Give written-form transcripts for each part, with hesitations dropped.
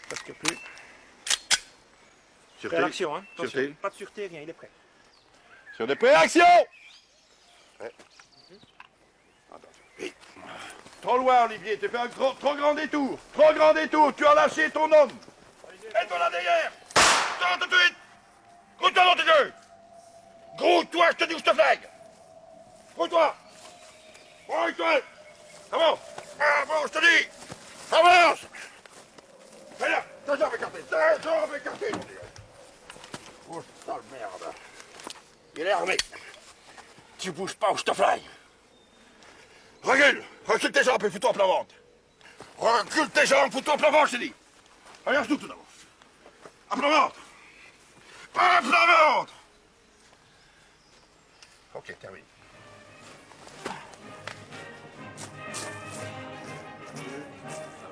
Presque plus. Sûreté. Prêt à l'action, hein? Attention, Sûreté. pas de sûreté, rien, il est prêt. Sur des prêts, action! Prêt. Attention. Oui. Trop loin, Olivier, tu fais un trop grand détour. Trop grand détour, tu as lâché ton homme. Aide-toi là derrière. Sors tout de suite. Grouille-toi dans tes yeux. Grouille-toi, je te dis où je te flingue. Grouille-toi. Grouille-toi. Avance. Avance, je te dis. Avance. Viens là, tes jambes écartées. Tes jambes écartées, mon Dieu. Oh, sale merde. Il est armé. Tu bouges pas ou je te flingue. Recule. Recule tes jambes et fous-toi à plat ventre. Recule tes jambes, fous-toi à plat ventre, je t'ai dit. Regarde tout d'abord. À plat ventre. À plat ventre. Ok, terminé.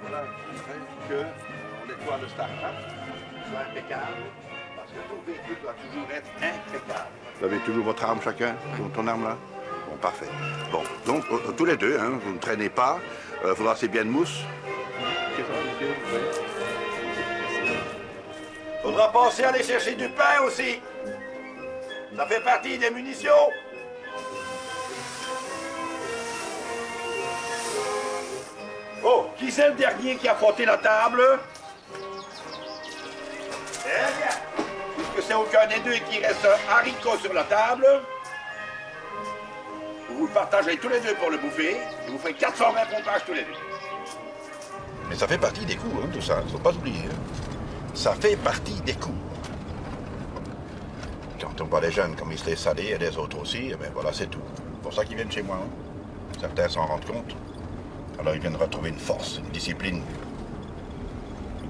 Voilà, que l'étoile de Starbucks soit impeccable, parce que ton véhicule doit toujours être impeccable. Vous avez toujours votre arme chacun, ton arme là? Bon, parfait. Bon, donc tous les deux, hein, vous ne traînez pas, il faudra assez bien de mousse. Faudra penser à aller chercher du pain aussi. Ça fait partie des munitions. Oh, qui c'est le dernier qui a frotté la table? Très bien. Puisque c'est aucun des deux et qu'il reste un haricot sur la table, vous le partagez tous les deux pour le bouffer, et vous ferez 420 pompages tous les deux. Mais ça fait partie des coups, hein, tout ça, il ne faut pas oublier. Hein. Ça fait partie des coups. Quand on voit les jeunes comme ils se laissent saler, et les autres aussi, et bien voilà, c'est tout. C'est pour ça qu'ils viennent chez moi. Hein. Certains s'en rendent compte. Alors ils viennent retrouver une force, une discipline,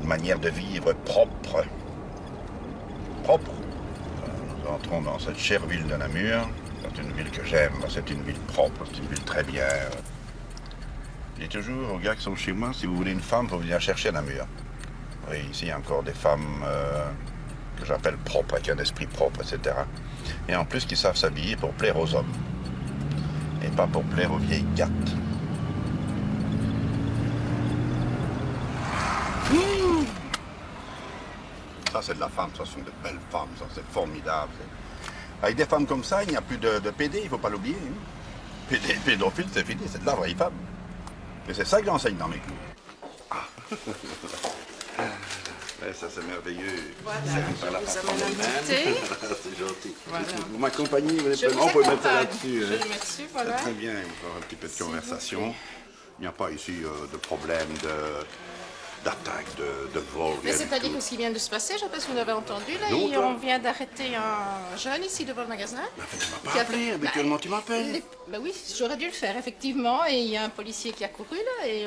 une manière de vivre propre. Propre. Nous entrons dans cette chère ville de Namur. C'est une ville que j'aime, c'est une ville propre, c'est une ville très bien. Je dis toujours aux gars qui sont chez moi, si vous voulez une femme, il faut venir chercher à Namur. Oui, ici il y a encore des femmes que j'appelle propres, avec un esprit propre, etc. Et en plus qui savent s'habiller pour plaire aux hommes. Et pas pour plaire aux vieilles gattes. Ça, c'est de la femme, ça sont de belles femmes, ça, c'est formidable. Avec des femmes comme ça, il n'y a plus de PD, il ne faut pas l'oublier. Hein. Pédophile, c'est fini, c'est de la vraie femme. Et c'est ça que j'enseigne dans mes cours. Ah. Ouais, ça, c'est merveilleux. Voilà, je vous amène un petit thé. C'est gentil. Voilà. Vous m'accompagnez, vous Je vous on peut mettre ça accompagne. là-dessus. Je le mets dessus, voilà. Très bien, on va avoir un petit peu de conversation. Il n'y a pas ici de problème d'attaque, de vol. Mais c'est-à-dire que ce qui vient de se passer, je ne sais pas si vous avez entendu, là, Non, toi. on vient d'arrêter un jeune ici devant le magasin. Tu m'as Qui pas a appelé, fait- habituellement tu m'appelles. Ben oui, j'aurais dû le faire, effectivement. Et il y a un policier qui a couru, là, et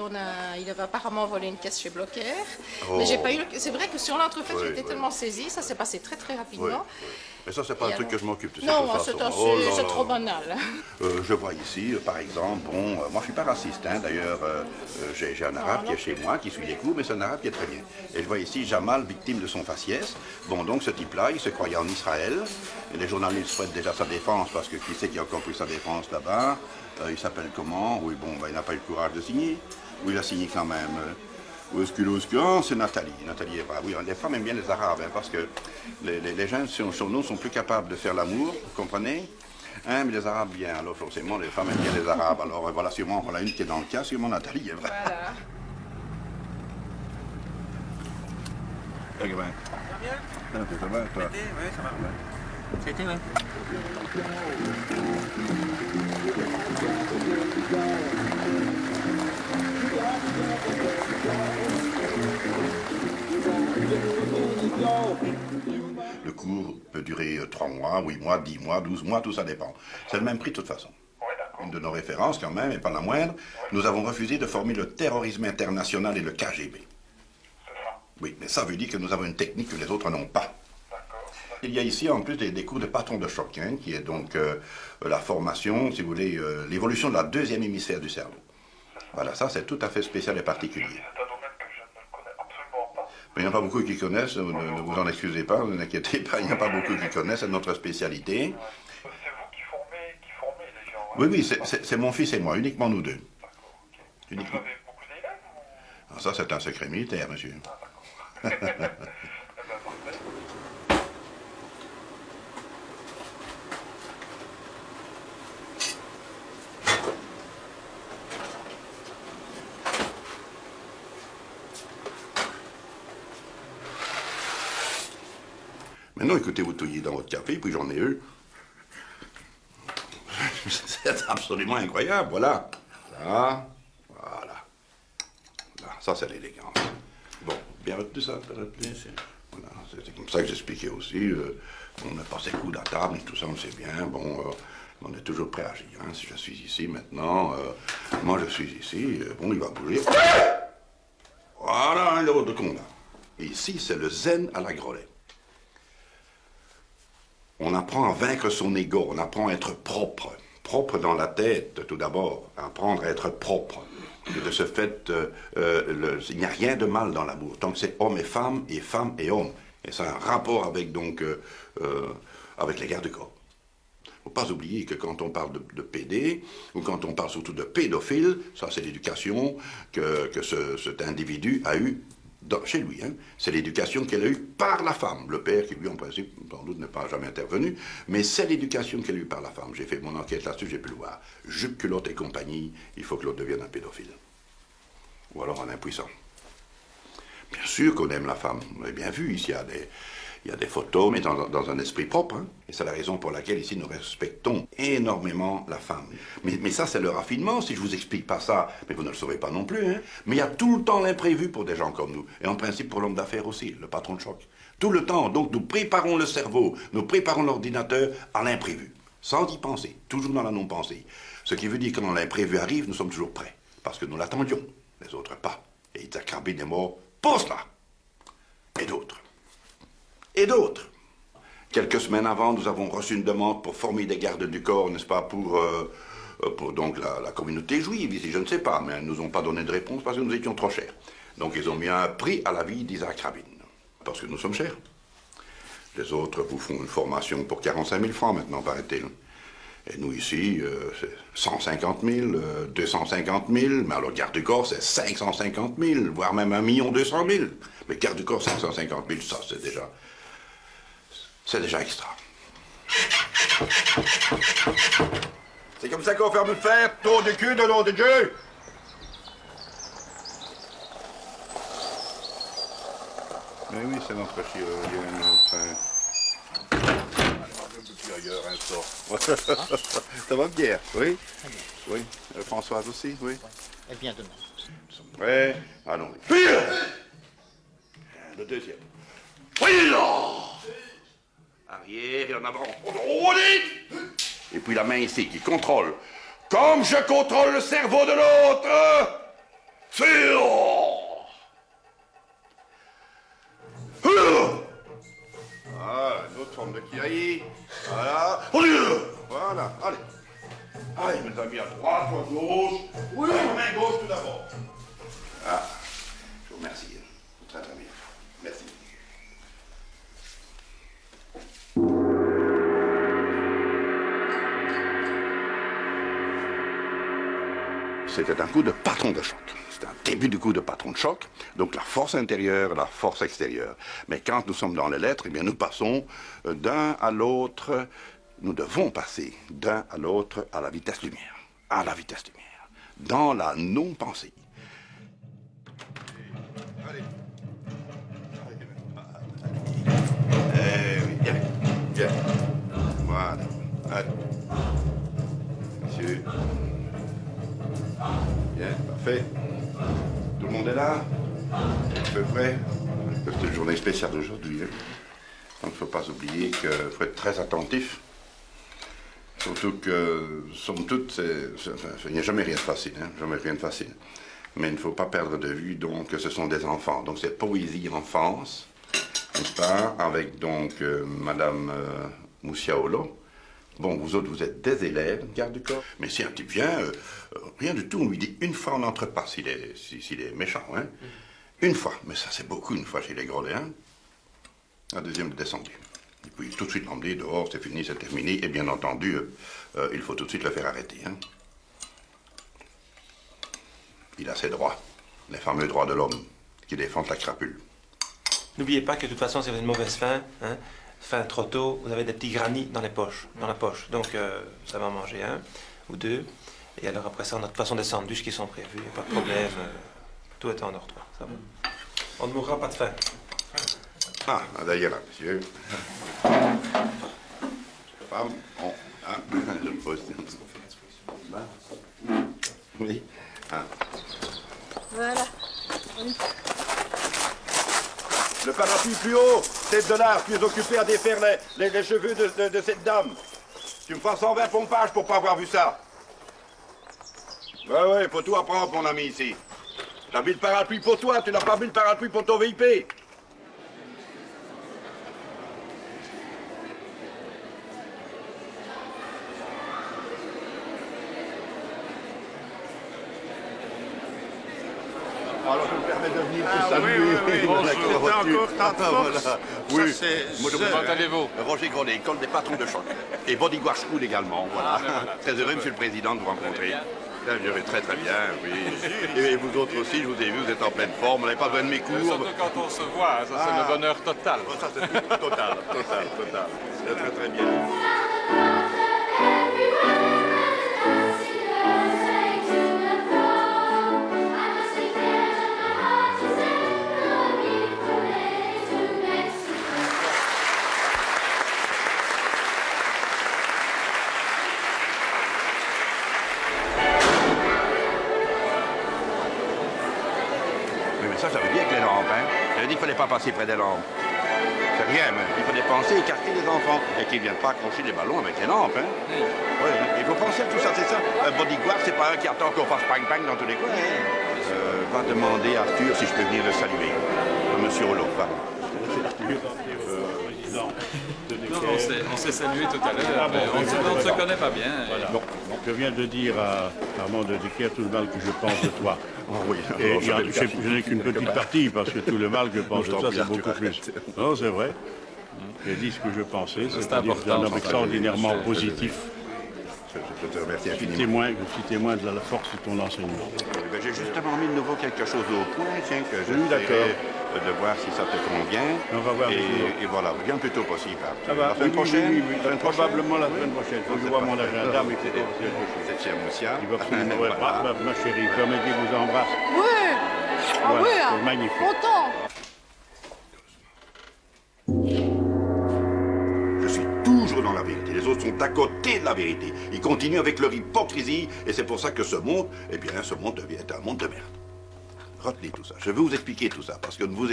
il avait apparemment volé une caisse chez Blocker. Mais j'ai pas eu... C'est vrai que sur l'entrefaite, Oui, j'étais oui. tellement saisie, ça s'est passé très très Oui, rapidement. oui. Mais ça, c'est pas Et un truc alors que je m'occupe de ces Non, choses-là, c'est ça. Oh là c'est là. trop banal. Je vois ici, par exemple, bon, moi je suis pas raciste, hein, d'ailleurs, j'ai un arabe qui est chez moi, qui suit les cours, mais c'est un arabe qui est très bien. Et je vois ici Jamal, victime de son faciès. Bon, donc ce type-là, il se croyait en Israël, et les journalistes souhaitent déjà sa défense, parce que qui sait qui a encore pris sa défense là-bas? Il s'appelle comment? Oui, bon, il n'a pas eu le courage de signer, ou il a signé quand même. Où est-ce qu'il oh, c'est Nathalie. Nathalie est brave. Oui, les femmes aiment bien les Arabes, hein, parce que les jeunes sur nous sont plus capables de faire l'amour, vous comprenez? Hein, mais les Arabes bien, alors forcément les femmes aiment bien les Arabes. Alors voilà, sûrement, voilà une qui est dans le cas, sûrement Nathalie est vraie. Voilà. Ok, ben. Ça va bien? Ça va, toi? Oui, ça va. C'était, oui. Le cours peut durer 3 mois, 8 mois, 10 mois, 12 mois, tout ça dépend. C'est le même prix de toute façon. Une de nos références quand même, et pas la moindre, nous avons refusé de former le terrorisme international et le KGB. Oui, mais ça veut dire que nous avons une technique que les autres n'ont pas. Il y a ici en plus des cours de patron de choc, hein, qui est donc la formation, si vous voulez, l'évolution de la deuxième hémisphère du cerveau. Voilà, ça c'est tout à fait spécial et particulier. C'est un domaine que je ne connais absolument pas. Mais il n'y en a pas beaucoup qui connaissent, ne vous en excusez pas, ne vous inquiétez pas, il n'y a pas beaucoup qui connaissent, c'est notre spécialité. C'est vous qui formez les gens. Hein. Oui, oui, c'est mon fils et moi, uniquement nous deux. D'accord, ok. Vous Uniquement. avez beaucoup d'élèves ou... Ah, ça c'est un secret militaire, monsieur. Ah, d'accord. Eh ben, parfait. Maintenant, écoutez, vous touillez dans votre café, puis j'en ai eu. C'est absolument incroyable, voilà. Là, voilà. Là, ça, c'est l'élégance. Bon, bien retenu ça, t'as retenu? Voilà, c'est comme ça que j'expliquais aussi. On n'a pas ses coudes à table, et tout ça, on le sait bien. Bon, on est toujours prêt à agir. Hein. Si je suis ici maintenant, moi je suis ici, bon, il va bouger. Voilà, un autre combat. Et ici, c'est le zen à la Grollet. On apprend à vaincre son ego, on apprend à être propre. Propre dans la tête, tout d'abord. Apprendre à être propre. Et de ce fait, il n'y a rien de mal dans l'amour. Tant que c'est homme et femme et homme. Et ça a un rapport avec, donc, avec les gardes-corps. Il ne faut pas oublier que quand on parle de PD, ou quand on parle surtout de pédophile, ça c'est l'éducation que cet individu a eue chez lui. Hein. C'est l'éducation qu'elle a eue par la femme. Le père, qui lui, en principe, sans doute, n'est pas jamais intervenu, mais c'est l'éducation qu'elle a eue par la femme. J'ai fait mon enquête là-dessus, j'ai pu le voir. Jupe, culotte et compagnie, il faut que l'autre devienne un pédophile. Ou alors un impuissant. Bien sûr qu'on aime la femme. Vous l'avez bien vu, ici, il y a des photos, mais dans un esprit propre. Hein. Et c'est la raison pour laquelle, ici, nous respectons énormément la femme. Mais ça, c'est le raffinement. Si je vous explique pas ça, mais vous ne le saurez pas non plus. Hein. Mais il y a tout le temps l'imprévu pour des gens comme nous. Et en principe, pour l'homme d'affaires aussi, le patron de choc. Tout le temps. Donc, nous préparons le cerveau, nous préparons l'ordinateur à l'imprévu. Sans y penser. Toujours dans la non-pensée. Ce qui veut dire que quand l'imprévu arrive, nous sommes toujours prêts. Parce que nous l'attendions. Les autres pas. Et Yitzhak Rabin est mort pour cela. Et d'autres. Et d'autres. Quelques semaines avant, nous avons reçu une demande pour former des gardes du corps, n'est-ce pas, pour donc la communauté juive, ici, je ne sais pas, mais ils ne nous ont pas donné de réponse parce que nous étions trop chers. Donc ils ont mis un prix à la vie d'Yitzhak Rabin, parce que nous sommes chers. Les autres vous font une formation pour 45 000 francs maintenant, paraît-il. Et nous ici, c'est 150 000, 250 000, mais alors garde du corps, c'est 550 000, voire même 1 200 000. Mais garde du corps, 550 000, ça c'est déjà... C'est déjà extra. C'est comme ça qu'on fait nous faire, tour du cul de nom de Dieu. Mais oui, c'est notre chirurgien, ailleurs, un sort. Ça va, Pierre? Oui? Oui. Françoise aussi? Oui. Elle vient demain. Ouais. Allons. Pire! Le deuxième. Oui, là! Arrière et en avant. Et puis la main ici qui contrôle. Comme je contrôle le cerveau de l'autre. Ah, une autre forme de kiaï. Voilà. Voilà. Allez. Allez, mes amis, à droite ou à gauche. Oui. Main gauche tout d'abord. Ah, je vous remercie. Très très bien. Merci. C'était un coup de patron de choc. C'était un début du coup de patron de choc. Donc la force intérieure, la force extérieure. Mais quand nous sommes dans les lettres, eh bien nous passons d'un à l'autre. Nous devons passer d'un à l'autre à la vitesse lumière. À la vitesse lumière. Dans la non-pensée. Allez. Viens. Viens. Voilà. Allez. Monsieur. Bien, parfait. Tout le monde est là? À peu près. C'est une journée spéciale aujourd'hui. Hein? Donc il ne faut pas oublier qu'il faut être très attentif. Surtout que, somme toute, il n'y a jamais rien de facile. Hein? Jamais rien de facile. Mais il ne faut pas perdre de vue donc, que ce sont des enfants. Donc c'est poésie enfance, n'est-ce pas? Avec donc Madame Moussiaolo. Bon, vous autres, vous êtes des élèves, garde du corps. Mais si un type vient, rien du tout, on lui dit une fois, on n'entre pas s'il est méchant. Hein? Une fois, mais ça c'est beaucoup, une fois chez les Grolets. Hein? La deuxième est descendue. Et puis tout de suite l'emmener dehors, c'est fini, c'est terminé. Et bien entendu, il faut tout de suite le faire arrêter. Hein? Il a ses droits, les fameux droits de l'homme, qui défendent la crapule. N'oubliez pas que de toute façon, si vous avez une mauvaise faim, hein, faim trop tôt, vous avez des petits granits dans la poche. Donc, ça va en manger un ou deux. Et alors après ça, on a de toute façon des sandwichs qui sont prévus. Il n'y a pas de problème. Tout est en ordre. Ça va. On ne mourra pas de faim. Ah, d'ailleurs, là, monsieur. Femme, bon, hein, je pose. Oui. Ah. Voilà. Le parapluie plus haut, tête de l'art, tu es occupé à défaire les cheveux de cette dame. Tu me feras 120 pompages pour pas avoir vu ça. Ouais, faut tout apprendre, mon ami, ici. T'as mis le parapluie pour toi, tu n'as pas mis le parapluie pour ton VIP. Alors, je me permets de venir te saluer. Bonjour, t'es encore tant de force. Voilà. Oui, Ça, c'est... moi, je Comment allez-vous? Roger Grondet, école des patrons de choc. Et Bodyguard School également, voilà. Très heureux, monsieur le président, de vous rencontrer. Là, je vais très bien, oui. Et vous autres aussi, je vous ai vu, vous êtes en pleine forme, vous n'avez pas besoin de mes cours. Surtout quand on se voit, ça c'est le bonheur total. Oh, ça, c'est total. C'est très bien. Ça veut dire que les lampes, hein. Ça veut dire qu'il ne fallait pas passer près des lampes. C'est rien, mais il fallait penser écarter les enfants et qu'ils ne viennent pas accrocher les ballons avec les lampes, hein. Oui, il faut penser à tout ça, c'est ça. Un bodyguard, c'est pas un qui attend qu'on fasse bang-bang dans tous les coins. Va demander à Arthur si je peux venir le saluer. Monsieur Hollande, va. On s'est salué tout à l'heure, mais on ne se connaît pas bien. Voilà. Bon, je viens de dire à Armand de Decker tout le mal que je pense de toi. Oh, oui. Et je n'ai qu'une petite partie, parce que tout le mal que je pense de toi, c'est beaucoup plus. Non, c'est vrai. J'ai dit ce que je pensais, c'est-à-dire que c'est un homme extraordinairement positif. Je te remercie Je suis infiniment. témoin de la force de ton enseignement. J'ai justement mis de nouveau quelque chose au point, tiens, que je d'accord. De voir si ça te convient. On va voir. Et voilà, bien le plus tôt possible. Ça va. La semaine prochaine? Oui. Probablement la semaine prochaine. Faut que je vois mon agenda, mais c'est C'est cher, monsieur. il va absolument. Ouais, Voilà. ma chérie, permettez que je vous embrasse. Ouais. Ah Voilà, ouais, c'est magnifique. content. Je suis toujours dans la vérité. Les autres sont à côté de la vérité. Ils continuent avec leur hypocrisie. Et c'est pour ça que ce monde, eh bien, ce monde devient un monde de merde. Retenez tout ça. Je vais vous expliquer tout ça. Parce qu'on vous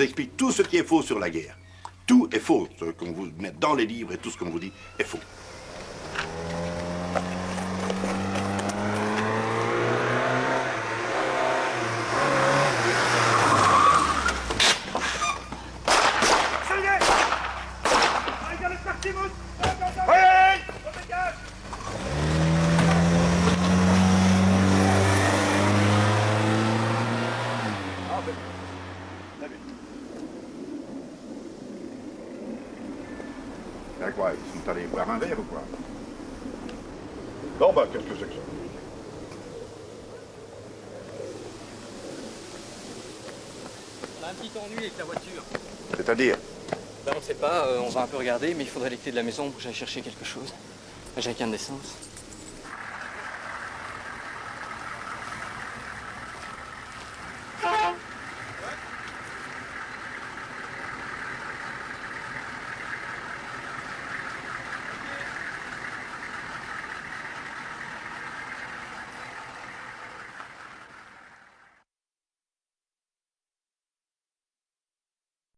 explique tout ce qui est faux sur la guerre. Tout est faux. Ce qu'on vous met dans les livres et tout ce qu'on vous dit est faux. C'est quoi? Ils sont allés boire un verre ou quoi? Bon, bah, qu'est-ce que c'est que ça? On a un petit ennui avec la voiture. C'est-à-dire? Ben, on ne sait pas, on va un peu regarder, mais il faudrait les clés de la maison pour que j'aille chercher quelque chose. Un jerrycan d'essence.